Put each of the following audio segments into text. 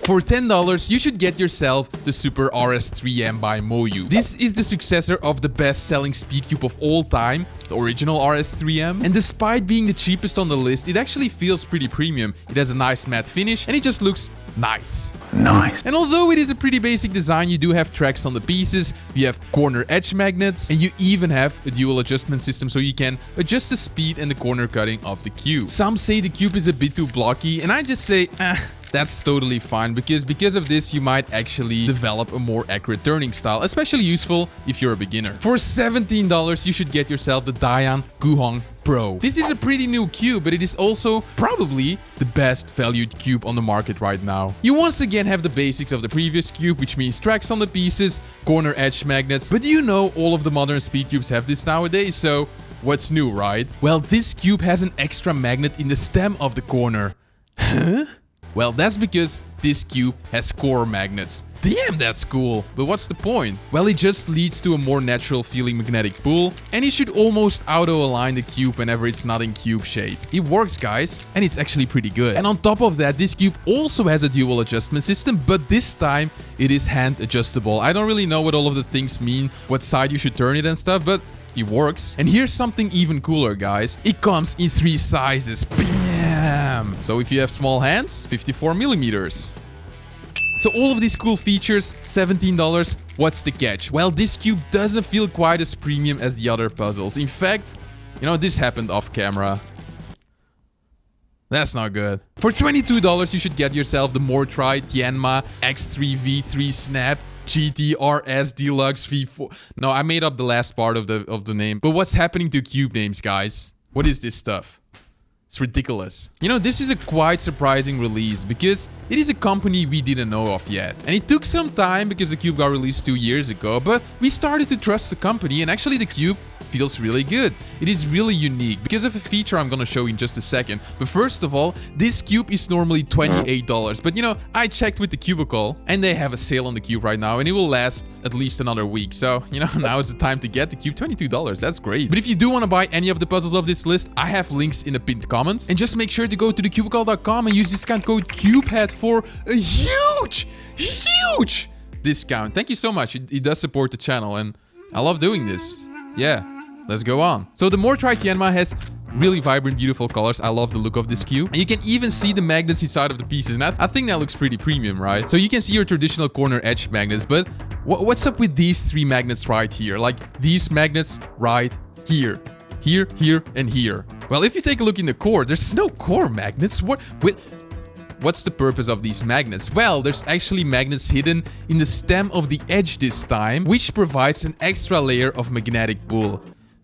For $10, you should get yourself the Super RS3M by MoYu. This is the successor of the best-selling speed cube of all time, the original RS3M. And despite being the cheapest on the list, it actually feels pretty premium. It has a nice matte finish and it just looks nice. Nice. And although it is a pretty basic design, you do have tracks on the pieces, you have corner edge magnets, and you even have a dual adjustment system so you can adjust the speed and the corner cutting of the cube. Some say the cube is a bit too blocky, and I just say, that's totally fine, because of this you might actually develop a more accurate turning style, especially useful if you're a beginner. For $17, you should get yourself the Dayan Guhong Pro. This is a pretty new cube, but it is also probably the best valued cube on the market right now. You once again have the basics of the previous cube, which means tracks on the pieces, corner edge magnets, but you know all of the modern speed cubes have this nowadays, so what's new, right? Well, this cube has an extra magnet in the stem of the corner. Huh? Well, that's because this cube has core magnets. Damn, that's cool. But what's the point? Well, it just leads to a more natural feeling magnetic pull, and you should almost auto-align the cube whenever it's not in cube shape. It works, guys, and it's actually pretty good. And on top of that, this cube also has a dual adjustment system, but this time it is hand adjustable. I don't really know what all of the things mean, what side you should turn it and stuff, but it works. And here's something even cooler, guys. It comes in 3 sizes. Bam! So if you have small hands, 54 millimeters. So all of these cool features, $17. What's the catch? Well, this cube doesn't feel quite as premium as the other puzzles. In fact, you know, this happened off camera. That's not good. For $22, you should get yourself the Mortri Tianma X3 V3 Snap GTRS Deluxe V4. No, I made up the last part of the name. But what's happening to cube names, guys? What is this stuff? It's ridiculous. You know, this is a quite surprising release because it is a company we didn't know of yet. And it took some time because the cube got released 2 years ago, but we started to trust the company, and actually the cube feels really good. It is really unique because of a feature I'm gonna show you in just a second. But first of all, this cube is normally $28. But you know, I checked with the Cubicle and they have a sale on the cube right now and it will last at least another week. So, you know, now is the time to get the cube. $22, that's great. But if you do want to buy any of the puzzles of this list, I have links in the pinned comment. And just make sure to go to thecubicle.com and use discount code CUBEHEAD for a huge discount. Thank you so much. It does support the channel and I love doing this. Yeah. Let's go on. So the Mortri Tianma has really vibrant, beautiful colors. I love the look of this cube. And you can even see the magnets inside of the pieces. And I think that looks pretty premium, right? So you can see your traditional corner edge magnets. But what's up with these 3 magnets right here? Like these magnets right here. Here, here, and here. Well, if you take a look in the core, there's no core magnets. What's the purpose of these magnets? Well, there's actually magnets hidden in the stem of the edge this time, which provides an extra layer of magnetic pull.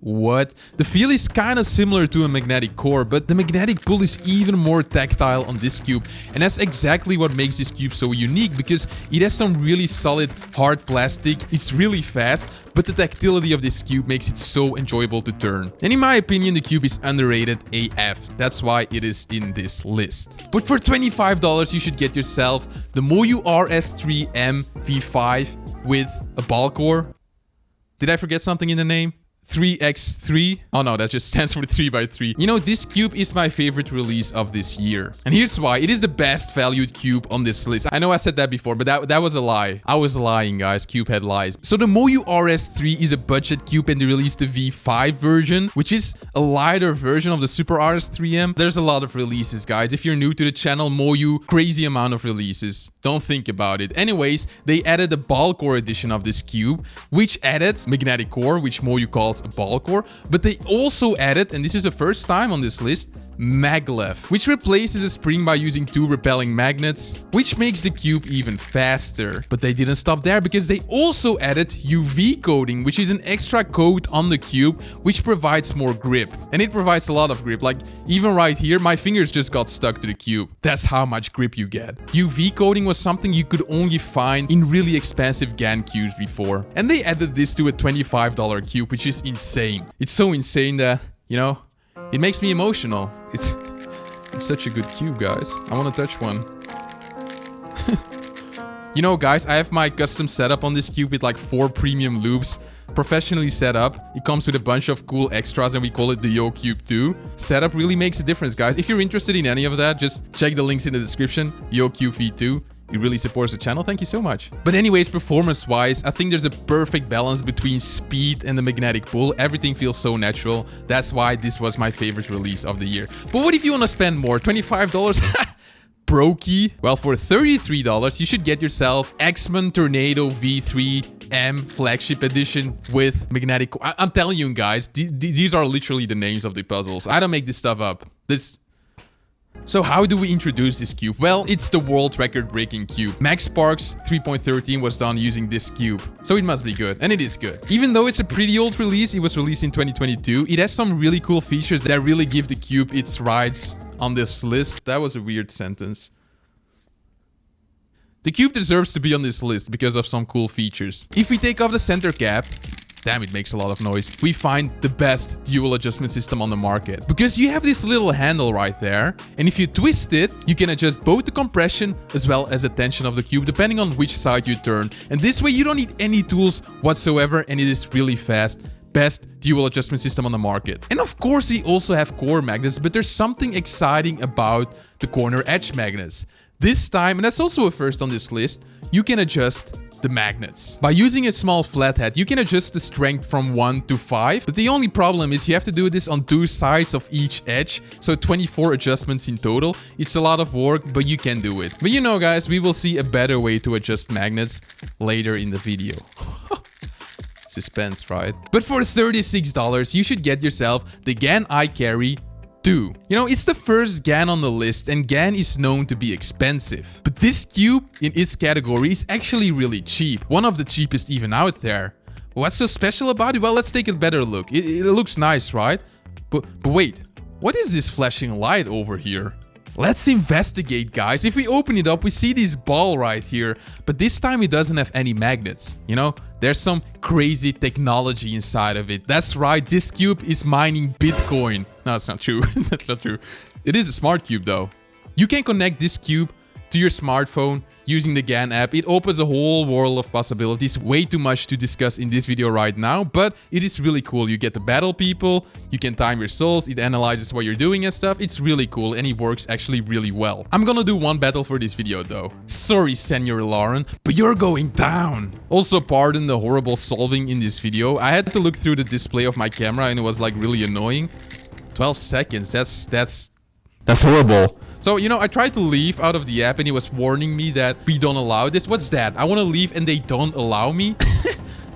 What? The feel is kind of similar to a magnetic core, but the magnetic pull is even more tactile on this cube. And that's exactly what makes this cube so unique, because it has some really solid, hard plastic. It's really fast, but the tactility of this cube makes it so enjoyable to turn. And in my opinion, the cube is underrated AF. That's why it is in this list. But for $25, you should get yourself the MoYu RS3M V5 with a ball core. Did I forget something in the name? 3x3. Oh no, that just stands for 3x3. You know, this cube is my favorite release of this year. And here's why. It is the best valued cube on this list. I know I said that before, but that was a lie. I was lying, guys. Cube had lies. So the MoYu RS3 is a budget cube and they released the V5 version, which is a lighter version of the Super RS3M. There's a lot of releases, guys. If you're new to the channel, MoYu, crazy amount of releases. Don't think about it. Anyways, they added a ball core edition of this cube, which added magnetic core, which MoYu calls a ball core, but they also added, and this is the first time on this list, maglev, which replaces a spring by using 2 repelling magnets, which makes the cube even faster. But they didn't stop there, because they also added UV coating, which is an extra coat on the cube, which provides more grip. And it provides a lot of grip. Like, even right here, my fingers just got stuck to the cube. That's how much grip you get. UV coating was something you could only find in really expensive GAN cubes before. And they added this to a $25 cube, which is insane. It's so insane that, you know, it makes me emotional. It's such a good cube, guys. I want to touch one. You know, guys, I have my custom setup on this cube with like 4 premium loops, professionally set up. It comes with a bunch of cool extras and we call it the Cube 2. Setup really makes a difference, guys. If you're interested in any of that, just check the links in the description. Cube V2. It really supports the channel. Thank you so much. But anyways, performance-wise, I think there's a perfect balance between speed and the magnetic pull. Everything feels so natural. That's why this was my favorite release of the year. But what if you want to spend more? $25? Brokey. Well, for $33, you should get yourself X-Men Tornado V3M Flagship Edition with magnetic. I'm telling you guys, these are literally the names of the puzzles. I don't make this stuff up. So how do we introduce this cube? Well, it's the world record breaking cube. Max Sparks 3.13 was done using this cube. So it must be good. And it is good. Even though it's a pretty old release, it was released in 2022. It has some really cool features that really give the cube its rights on this list. That was a weird sentence. The cube deserves to be on this list because of some cool features. If we take off the center cap, damn, it makes a lot of noise, we find the best dual adjustment system on the market. Because you have this little handle right there, and if you twist it, you can adjust both the compression as well as the tension of the cube, depending on which side you turn. And this way you don't need any tools whatsoever, and it is really fast. Best dual adjustment system on the market. And of course, we also have core magnets, but there's something exciting about the corner edge magnets. This time, and that's also a first on this list, you can adjust the magnets. By using a small flathead, you can adjust the strength from 1 to 5, but the only problem is you have to do this on 2 sides of each edge, so 24 adjustments in total. It's a lot of work, but you can do it. But you know guys, we will see a better way to adjust magnets later in the video. Suspense, right? But for $36, you should get yourself the GAN iCarry 2. You know, it's the first GAN on the list, and GAN is known to be expensive. But this cube in its category is actually really cheap. One of the cheapest even out there. What's so special about it? Well, let's take a better look. It looks nice, right? But wait, what is this flashing light over here? Let's investigate, guys. If we open it up, we see this ball right here, but this time it doesn't have any magnets. You know, there's some crazy technology inside of it. That's right, this cube is mining Bitcoin. No, that's not true. That's not true. It is a smart cube though. You can connect this cube to your smartphone using the GAN app. It opens a whole world of possibilities. Way too much to discuss in this video right now, but it is really cool. You get to battle people, you can time your souls, it analyzes what you're doing and stuff. It's really cool and it works actually really well. I'm gonna do one battle for this video though. Sorry, Senor Lauren, but you're going down. Also, pardon the horrible solving in this video. I had to look through the display of my camera and it was like really annoying. 12 seconds, that's horrible. So, you know, I tried to leave out of the app and it was warning me that we don't allow this. What's that? I want to leave and they don't allow me?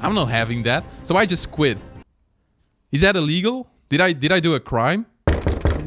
I'm not having that. So I just quit. Is that illegal? Did I do a crime?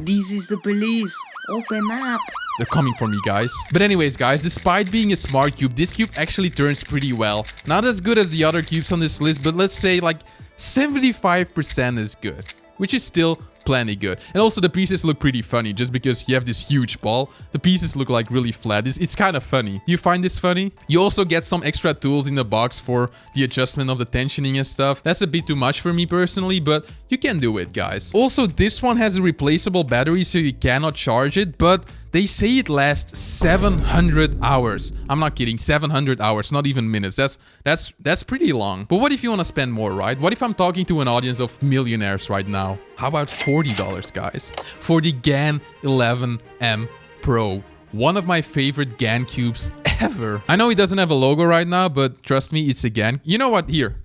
This is the police. Open up. They're coming for me, guys. But anyways, guys, despite being a smart cube, this cube actually turns pretty well. Not as good as the other cubes on this list, but let's say like 75% is good, which is still plenty good. And also the pieces look pretty funny just because you have this huge ball. The pieces look like really flat. It's kind of funny. You find this funny? You also get some extra tools in the box for the adjustment of the tensioning and stuff. That's a bit too much for me personally, but you can do it, guys. Also, this one has a replaceable battery, so you cannot charge it, but they say it lasts 700 hours. I'm not kidding, 700 hours, not even minutes. That's pretty long. But what if you want to spend more, right? What if I'm talking to an audience of millionaires right now? How about $40, guys? For the GAN 11M Pro. One of my favorite GAN cubes ever. I know it doesn't have a logo right now, but trust me, it's a GAN. You know what? Here.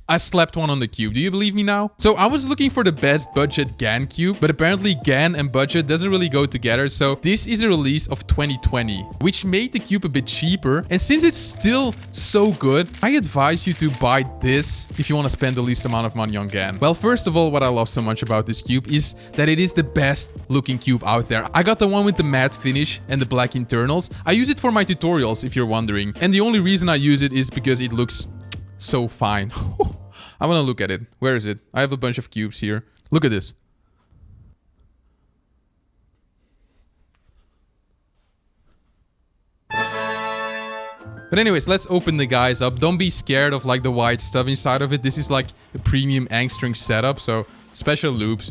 I slapped one on the cube. Do you believe me now? So I was looking for the best budget GAN cube, but apparently GAN and budget doesn't really go together. So this is a release of 2020, which made the cube a bit cheaper. And since it's still so good, I advise you to buy this if you want to spend the least amount of money on GAN. Well, first of all, what I love so much about this cube is that it is the best looking cube out there. I got the one with the matte finish and the black internals. I use it for my tutorials if you're wondering. And the only reason I use it is because it looks so fine. I want to look at it. Where is it? I have a bunch of cubes here. Look at this. But anyways, let's open the guys up. Don't be scared of like the white stuff inside of it. This is like a premium angstring setup, so special loops.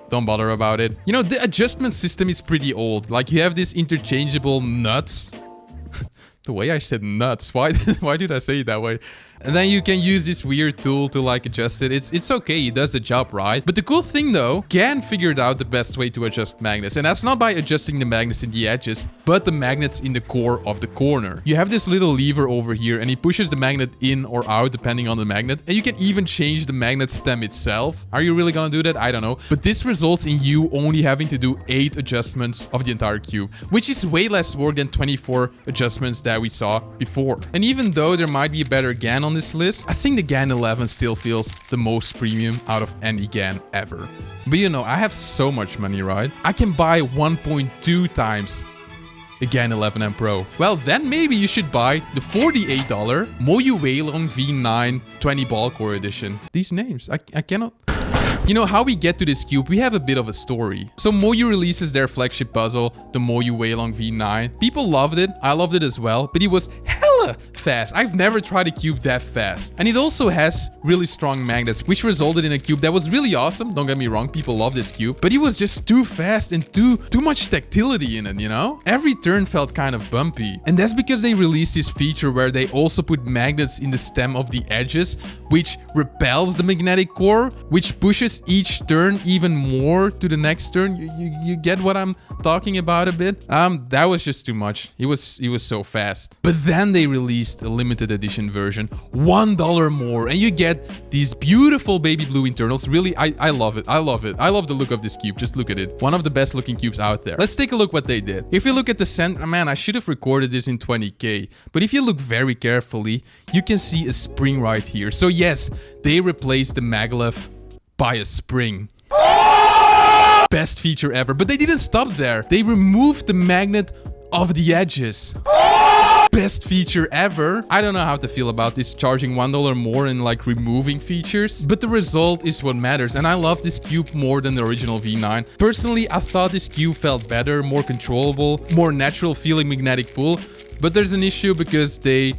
Don't bother about it. You know, the adjustment system is pretty old. Like you have this interchangeable nuts. The way I said nuts, why did I say it that way? And then you can use this weird tool to like adjust it. It's okay, it does the job right. But the cool thing though, Gan figured out the best way to adjust magnets. And that's not by adjusting the magnets in the edges, but the magnets in the core of the corner. You have this little lever over here and he pushes the magnet in or out depending on the magnet. And you can even change the magnet stem itself. Are you really gonna do that? I don't know. But this results in you only having to do 8 adjustments of the entire cube, which is way less work than 24 adjustments that we saw before. And even though there might be a better GAN on this list, I think the GAN 11 still feels the most premium out of any GAN ever. But you know, I have so much money, right? I can buy 1.2 times a GAN 11M Pro. Well, then maybe you should buy the $48 Moyu Weilong V9 20 ball core edition. These names, I cannot... You know how we get to this cube, we have a bit of a story. So Moyu releases their flagship puzzle, the Moyu Weilong V9. People loved it, I loved it as well, but it was hella fast. I've never tried a cube that fast. And it also has really strong magnets, which resulted in a cube that was really awesome. Don't get me wrong, people love this cube, but it was just too fast and too much tactility in it, you know? Every turn felt kind of bumpy. And that's because they released this feature where they also put magnets in the stem of the edges, which repels the magnetic core, which pushes each turn even more to the next turn. You get what I'm talking about a bit? That was just too much. It was so fast. But then they released a limited edition version, $1 more, and you get these beautiful baby blue internals. Really, I love it. I love it. I love the look of this cube. Just look at it. One of the best looking cubes out there. Let's take a look what they did. If you look at the center, man, I should have recorded this in 20K. But if you look very carefully, you can see a spring right here. So yes, they replaced the maglev by a spring. Best feature ever. But they didn't stop there. They removed the magnet of the edges. Best feature ever. I don't know how to feel about this, charging $1 more and like removing features, but the result is what matters. And I love this cube more than the original V9. Personally, I thought this cube felt better, more controllable, more natural feeling magnetic pull, but there's an issue because they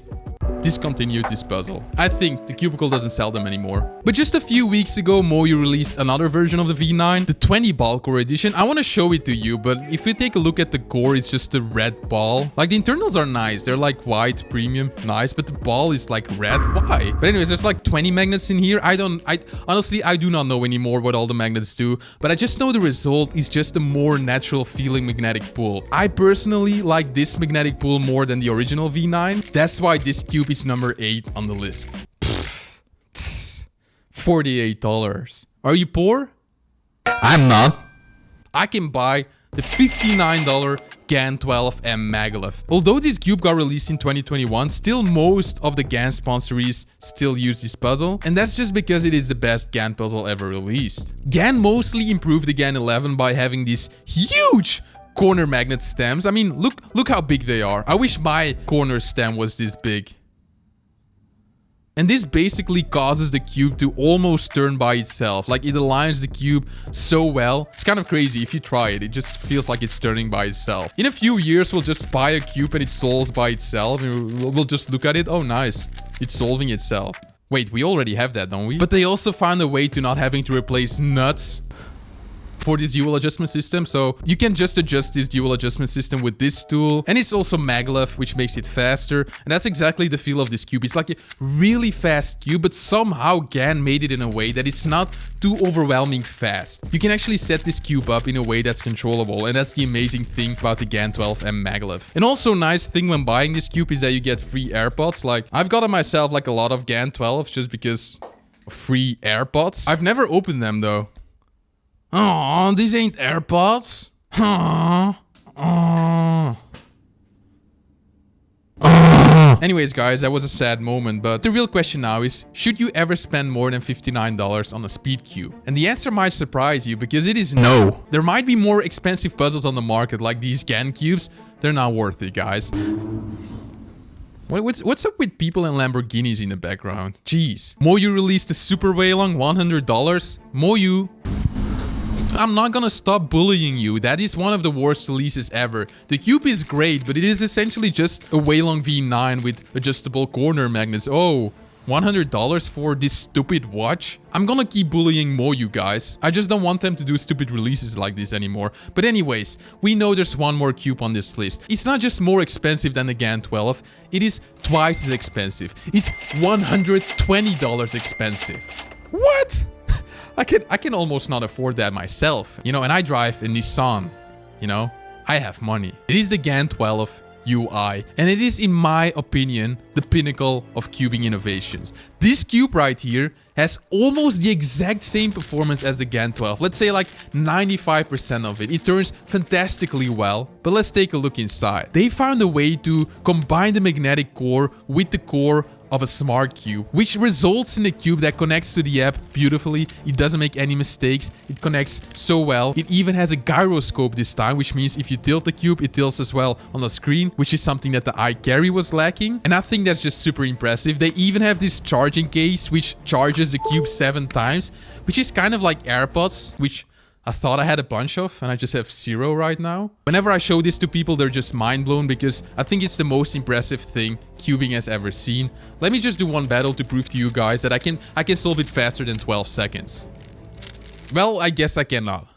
discontinued this puzzle. I think the Cubicle doesn't sell them anymore. But just a few weeks ago, Moyu released another version of the V9, the 20 ball core edition. I want to show it to you, but if we take a look at the core, it's just a red ball. Like the internals are nice. They're like white, premium, nice, but the ball is like red. Why? But anyways, there's like 20 magnets in here. Honestly, I do not know anymore what all the magnets do, but I just know the result is just a more natural feeling magnetic pull. I personally like this magnetic pull more than the original V9. That's why this cube is number 8 on the list. $48. Are you poor? I'm not. I can buy the $59 GAN 12M maglev. Although this cube got released in 2021, still most of the GAN sponsories still use this puzzle, and that's just because it is the best GAN puzzle ever released. GAN mostly improved the GAN 11 by having these huge corner magnet stems. I mean, look how big they are. I wish my corner stem was this big. And this basically causes the cube to almost turn by itself. Like it aligns the cube so well. It's kind of crazy if you try it. It just feels like it's turning by itself. In a few years, we'll just buy a cube and it solves by itself. And we'll just look at it. Oh, nice. It's solving itself. Wait, we already have that, don't we? But they also found a way to not having to replace nuts for this dual adjustment system, so you can just adjust this dual adjustment system with this tool, and it's also maglev, which makes it faster, and that's exactly the feel of this cube. It's like a really fast cube, but somehow GAN made it in a way that it's not too overwhelming fast. You can actually set this cube up in a way that's controllable, and that's the amazing thing about the GAN 12M maglev. And also nice thing when buying this cube is that you get free AirPods. Like I've gotten myself like a lot of GAN 12s just because of free AirPods. I've never opened them though. Oh, these ain't AirPods. Anyways, guys, that was a sad moment, but the real question now is, should you ever spend more than $59 on a speed cube? And the answer might surprise you, because it is no. There might be more expensive puzzles on the market, like these GAN cubes. They're not worth it, guys. What's up with people and Lamborghinis in the background? Jeez. Moyu released the Super Weilong, $100. Moyu, I'm not gonna stop bullying you. That is one of the worst releases ever. The cube is great, but it is essentially just a Weilong V9 with adjustable corner magnets. Oh, $100 for this stupid watch? I'm gonna keep bullying more, you guys. I just don't want them to do stupid releases like this anymore. But anyways, we know there's one more cube on this list. It's not just more expensive than the GAN 12, it is twice as expensive. It's $120 expensive. What? I can almost not afford that myself. You know, and I drive a Nissan. You know, I have money. It is the GAN 12 UI, and it is, in my opinion, the pinnacle of cubing innovations. This cube right here has almost the exact same performance as the GAN 12. Let's say like 95% of it. It turns fantastically well, but let's take a look inside. They found a way to combine the magnetic core with the core of a smart cube, which results in a cube that connects to the app beautifully. It doesn't make any mistakes. It connects so well. It even has a gyroscope this time, which means if you tilt the cube, it tilts as well on the screen, which is something that the iCarry was lacking. And I think that's just super impressive. They even have this charging case, which charges the cube 7 times, which is kind of like AirPods, which I thought I had a bunch of, and I just have 0 right now. Whenever I show this to people, they're just mind blown because I think it's the most impressive thing cubing has ever seen. Let me just do one battle to prove to you guys that I can solve it faster than 12 seconds. Well, I guess I cannot.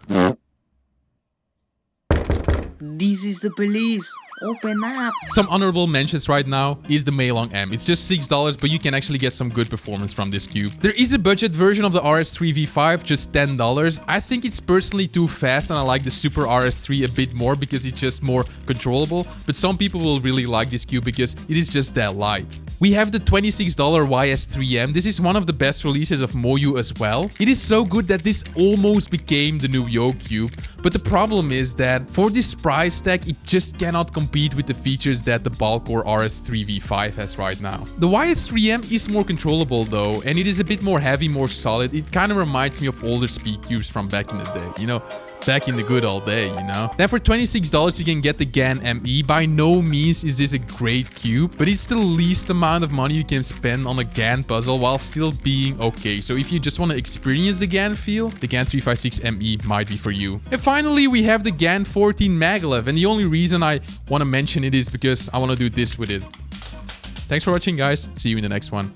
This is the police. Open up. Some honorable mentions right now is the Meilong M. It's just $6, but you can actually get some good performance from this cube. There is a budget version of the RS3 V5, just $10. I think it's personally too fast, and I like the Super RS3 a bit more because it's just more controllable. But some people will really like this cube because it is just that light. We have the $26 YS3M. This is one of the best releases of MoYu as well. It is so good that this almost became the new Yo cube. But the problem is that for this price tag, it just cannot compete with the features that the Balcore RS3 V5 has right now. The YS3M is more controllable though, and it is a bit more heavy, more solid. It kind of reminds me of older speed cubes from back in the day, you know, back in the good old day, you know. Then for $26 you can get the GAN ME. By no means is this a great cube, but it's the least amount of money you can spend on a GAN puzzle while still being okay. So if you just want to experience the GAN feel, the GAN 356 ME might be for you. And finally we have the GAN 14 Maglev, and the only reason I want to mention it is because I want to do this with it. Thanks for watching, guys. See you in the next one.